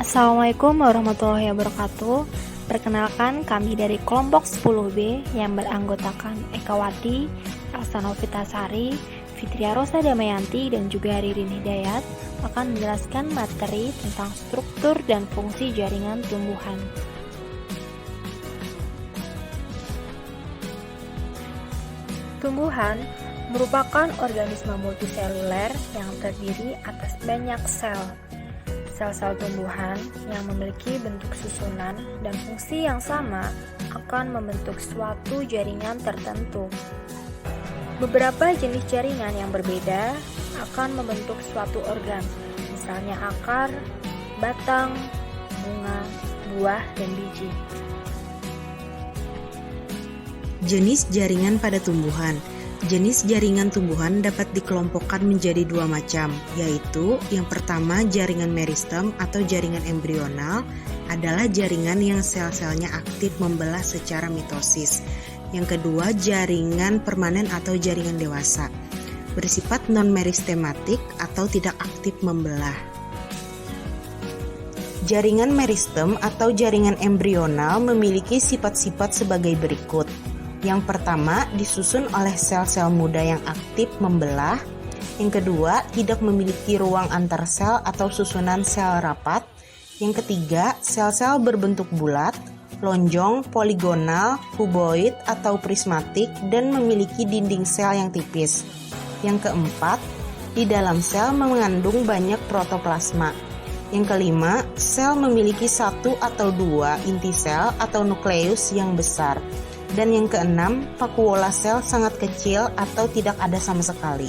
Assalamualaikum warahmatullahi wabarakatuh. Perkenalkan, kami dari kelompok 10B yang beranggotakan Ekawati, Elsa Novitasari, Fitria Rosa Damayanti, dan juga Ririn Hidayat akan menjelaskan materi tentang struktur dan fungsi jaringan tumbuhan. Tumbuhan merupakan organisme multiseluler yang terdiri atas banyak sel. Sel-sel tumbuhan yang memiliki bentuk susunan dan fungsi yang sama akan membentuk suatu jaringan tertentu. Beberapa jenis jaringan yang berbeda akan membentuk suatu organ, misalnya akar, batang, bunga, buah, dan biji. Jenis jaringan pada tumbuhan. Jenis jaringan tumbuhan dapat dikelompokkan menjadi dua macam, yaitu yang pertama jaringan meristem atau jaringan embrional adalah jaringan yang sel-selnya aktif membelah secara mitosis. Yang kedua jaringan permanen atau jaringan dewasa, bersifat non-meristematik atau tidak aktif membelah. Jaringan meristem atau jaringan embrional memiliki sifat-sifat sebagai berikut. Yang pertama, disusun oleh sel-sel muda yang aktif membelah. Yang kedua, tidak memiliki ruang antar sel atau susunan sel rapat. Yang ketiga, sel-sel berbentuk bulat, lonjong, poligonal, kuboid atau prismatik, dan memiliki dinding sel yang tipis. Yang keempat, di dalam sel mengandung banyak protoplasma. Yang kelima, sel memiliki satu atau dua inti sel atau nukleus yang besar. Dan yang keenam, vakuola sel sangat kecil atau tidak ada sama sekali.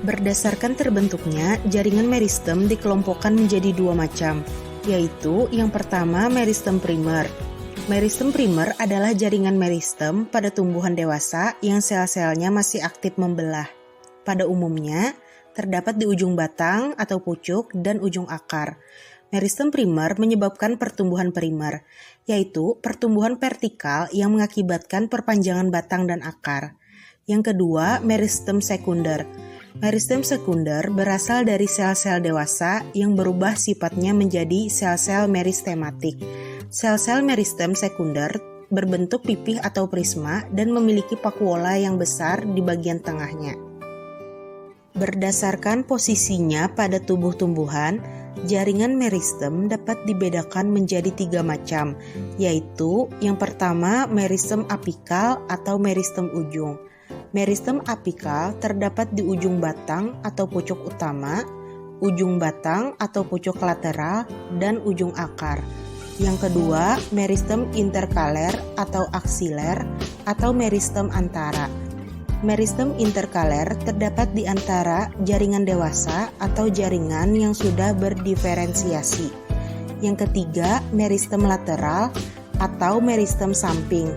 Berdasarkan terbentuknya, jaringan meristem dikelompokkan menjadi dua macam, yaitu yang pertama meristem primer. Meristem primer adalah jaringan meristem pada tumbuhan dewasa yang sel-selnya masih aktif membelah. Pada umumnya, terdapat di ujung batang atau pucuk dan ujung akar. Meristem primer menyebabkan pertumbuhan primer, yaitu pertumbuhan vertikal yang mengakibatkan perpanjangan batang dan akar. Yang kedua, meristem sekunder. Meristem sekunder berasal dari sel-sel dewasa yang berubah sifatnya menjadi sel-sel meristematik. Sel-sel meristem sekunder berbentuk pipih atau prisma dan memiliki vakuola yang besar di bagian tengahnya. Berdasarkan posisinya pada tubuh tumbuhan, jaringan meristem dapat dibedakan menjadi tiga macam, yaitu yang pertama meristem apikal atau meristem ujung. Meristem apikal terdapat di ujung batang atau pucuk utama, ujung batang atau pucuk lateral, dan ujung akar. Yang kedua, meristem interkaler atau aksiler atau meristem antara. Meristem interkaler terdapat di antara jaringan dewasa atau jaringan yang sudah berdiferensiasi. Yang ketiga, meristem lateral atau meristem samping.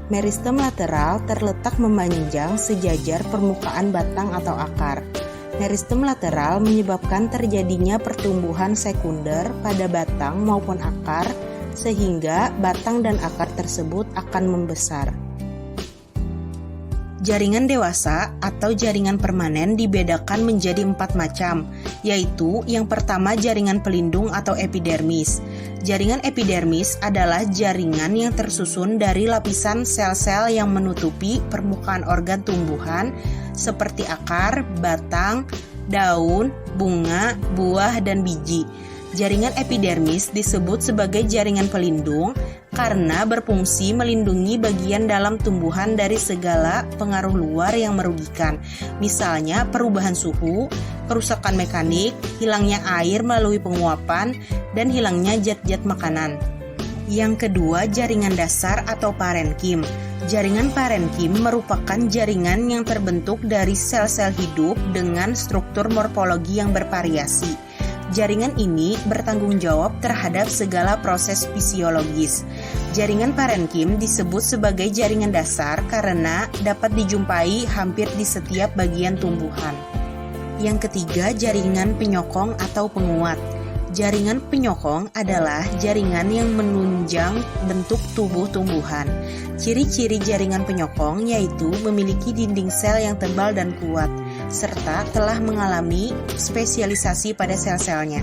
Meristem lateral terletak memanjang sejajar permukaan batang atau akar. Meristem lateral menyebabkan terjadinya pertumbuhan sekunder pada batang maupun akar, sehingga batang dan akar tersebut akan membesar. Jaringan dewasa atau jaringan permanen dibedakan menjadi 4 macam, yaitu yang pertama jaringan pelindung atau epidermis. Jaringan epidermis adalah jaringan yang tersusun dari lapisan sel-sel yang menutupi permukaan organ tumbuhan seperti akar, batang, daun, bunga, buah, dan biji. Jaringan epidermis disebut sebagai jaringan pelindung karena berfungsi melindungi bagian dalam tumbuhan dari segala pengaruh luar yang merugikan, misalnya perubahan suhu, kerusakan mekanik, hilangnya air melalui penguapan, dan hilangnya zat-zat makanan. Yang kedua, jaringan dasar atau parenkim. Jaringan parenkim merupakan jaringan yang terbentuk dari sel-sel hidup dengan struktur morfologi yang bervariasi. Jaringan ini bertanggung jawab terhadap segala proses fisiologis. Jaringan parenkim disebut sebagai jaringan dasar karena dapat dijumpai hampir di setiap bagian tumbuhan. Yang ketiga, jaringan penyokong atau penguat. Jaringan penyokong adalah jaringan yang menunjang bentuk tubuh tumbuhan. Ciri-ciri jaringan penyokong yaitu memiliki dinding sel yang tebal dan kuat, serta telah mengalami spesialisasi pada sel-selnya.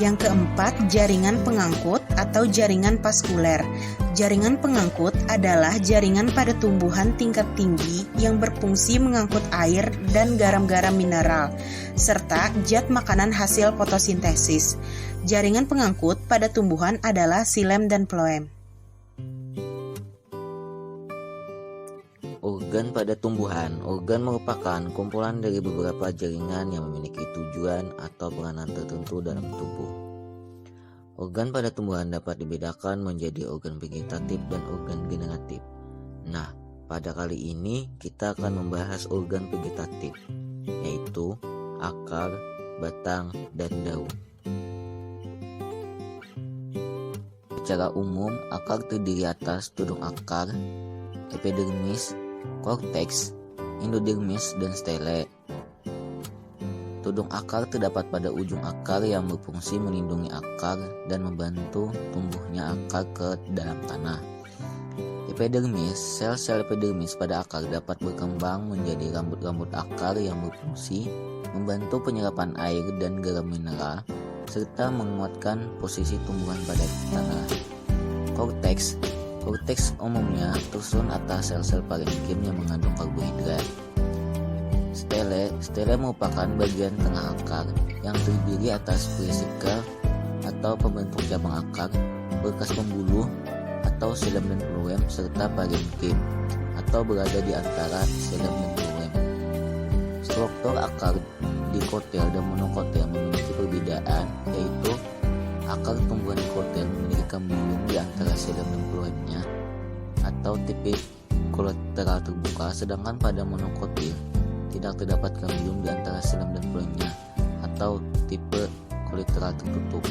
Yang keempat, jaringan pengangkut atau jaringan vaskuler. Jaringan pengangkut adalah jaringan pada tumbuhan tingkat tinggi yang berfungsi mengangkut air dan garam-garam mineral, serta zat makanan hasil fotosintesis. Jaringan pengangkut pada tumbuhan adalah xilem dan floem. Organ pada tumbuhan. Organ merupakan kumpulan dari beberapa jaringan yang memiliki tujuan atau peranan tertentu dalam tubuh. Organ pada tumbuhan dapat dibedakan menjadi organ vegetatif dan organ generatif. Nah, pada kali ini kita akan membahas organ vegetatif, yaitu akar, batang, dan daun. Secara umum, akar terdiri atas tudung akar, epidermis, korteks, endodermis, dan stele. Tudung akar terdapat pada ujung akar yang berfungsi melindungi akar dan membantu tumbuhnya akar ke dalam tanah. Epidermis, sel-sel epidermis pada akar dapat berkembang menjadi rambut-rambut akar yang berfungsi membantu penyerapan air dan garam mineral serta menguatkan posisi tumbuhan pada tanah. Korteks umumnya tersusun atas sel-sel parenkim yang mengandung karbohidrat. Stele merupakan bagian tengah akar yang terdiri atas perisikkel atau pembentuk cabang akar, berkas pembuluh atau xilem dan floem, serta parenkim atau berada di antara xilem dan floem. Struktur akar dikotil dan monokotil memiliki perbedaan, yaitu akar tumbuhan dikotil memiliki kambium di antara xilem dan floemnya atau tipe kolateral terbuka, sedangkan pada monokotil tidak terdapat kambium di antara xilem dan floemnya atau tipe kolateral tertutup.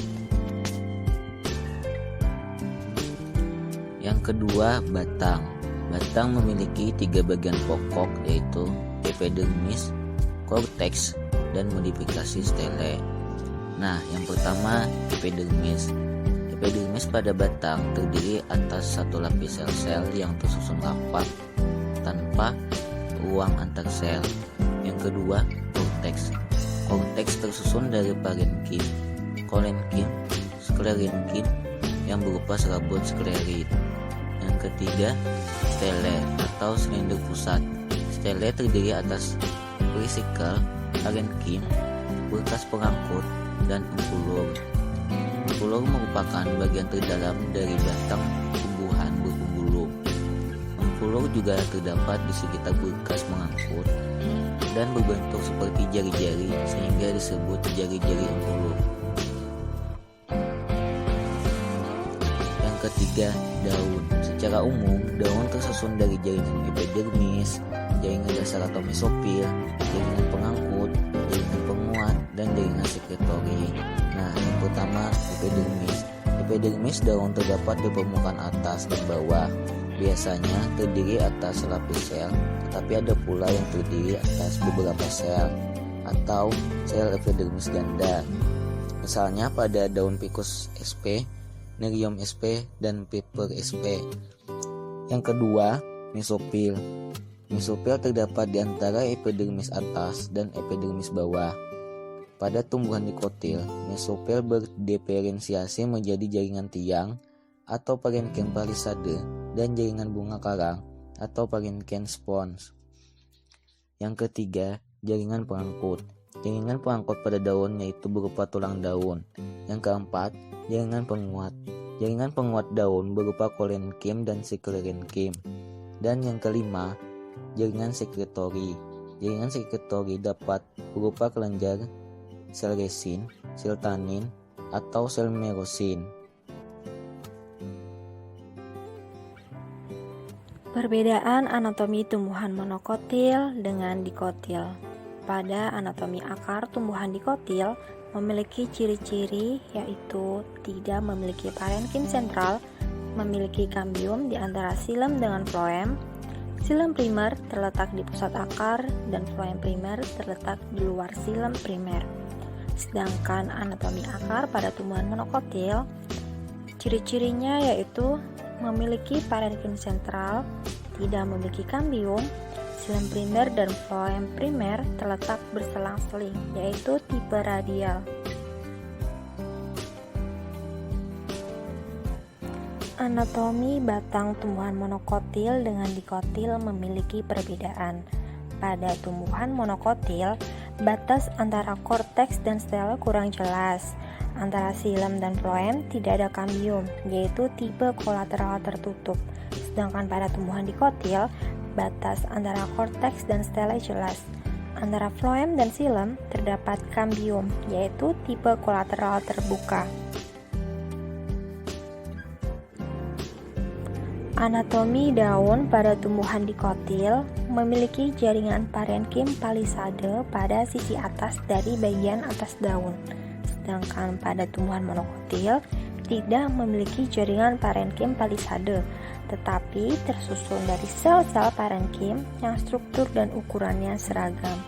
Yang kedua, batang. Batang memiliki 3 bagian pokok, yaitu epidermis, korteks, dan modifikasi stele. Nah, yang pertama, epidermis. Epidermis pada batang terdiri atas satu lapis sel-sel yang tersusun rapat tanpa ruang antar sel. Yang kedua, korteks. Korteks tersusun dari parenkim, kolenkim, sklerenkim yang berupa serabut sklerit. Yang ketiga, stele atau silinder pusat. Stele terdiri atas perisikkel, parenkim, berkas pengangkut, dan empulur. Empulur merupakan bagian terdalam dari batang tumbuhan berpembuluh. Empulur juga terdapat di sekitar berkas pengangkut dan berbentuk seperti jari-jari sehingga disebut jari-jari empulur. Yang ketiga, daun. Secara umum, daun tersusun dari jaringan epidermis, jaringan dasar atau mesopil, jaringan pengangkut, jaringan penguat, dan jaringan sekretori. Nah, yang pertama, epidermis. Epidermis daun terdapat di permukaan atas dan bawah. Biasanya terdiri atas lapis sel, tetapi ada pula yang terdiri atas beberapa sel atau sel epidermis ganda. Misalnya pada daun Ficus sp, Nerium sp, dan Piper sp. Yang kedua, mesopil. Mesopil terdapat di antara epidermis atas dan epidermis bawah. Pada tumbuhan dikotil, mesopil berdiferensiasi menjadi jaringan tiang atau parenkim palisade dan jaringan bunga karang atau parenkim spons. Yang ketiga, jaringan pengangkut. Jaringan pengangkut pada daun yaitu berupa tulang daun. Yang keempat, jaringan penguat. Jaringan penguat daun berupa kolenkim dan sklerenkim. Dan yang kelima, jaringan sekretori. Jaringan sekretori dapat berupa kelenjar sel resin, sel tanin, atau sel merosin. Perbedaan anatomi tumbuhan monokotil dengan dikotil. Pada anatomi akar tumbuhan dikotil memiliki ciri-ciri yaitu tidak memiliki parenkim sentral, memiliki kambium di antara xilem dengan floem. Xilem primer terletak di pusat akar dan floem primer terletak di luar xilem primer. Sedangkan anatomi akar pada tumbuhan monokotil, ciri-cirinya yaitu memiliki parenkim sentral, tidak memiliki kambium, xilem primer dan floem primer terletak berselang-seling, yaitu tipe radial. Anatomi batang tumbuhan monokotil dengan dikotil memiliki perbedaan. Pada tumbuhan monokotil, batas antara korteks dan stel kurang jelas. Antara xilem dan floem tidak ada kambium, yaitu tipe kolateral tertutup. Sedangkan pada tumbuhan dikotil, batas antara korteks dan stele jelas. Antara floem dan xilem terdapat kambium, yaitu tipe kolateral terbuka. Anatomi daun pada tumbuhan dikotil memiliki jaringan parenkim palisade pada sisi atas dari bagian atas daun, sedangkan pada tumbuhan monokotil tidak memiliki jaringan parenkim palisade, tetapi tersusun dari sel-sel parenkim yang struktur dan ukurannya seragam.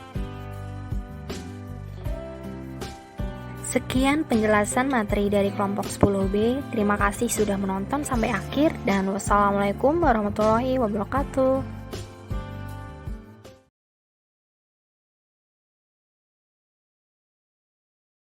Sekian penjelasan materi dari kelompok 10B. Terima kasih sudah menonton sampai akhir dan wassalamualaikum warahmatullahi wabarakatuh.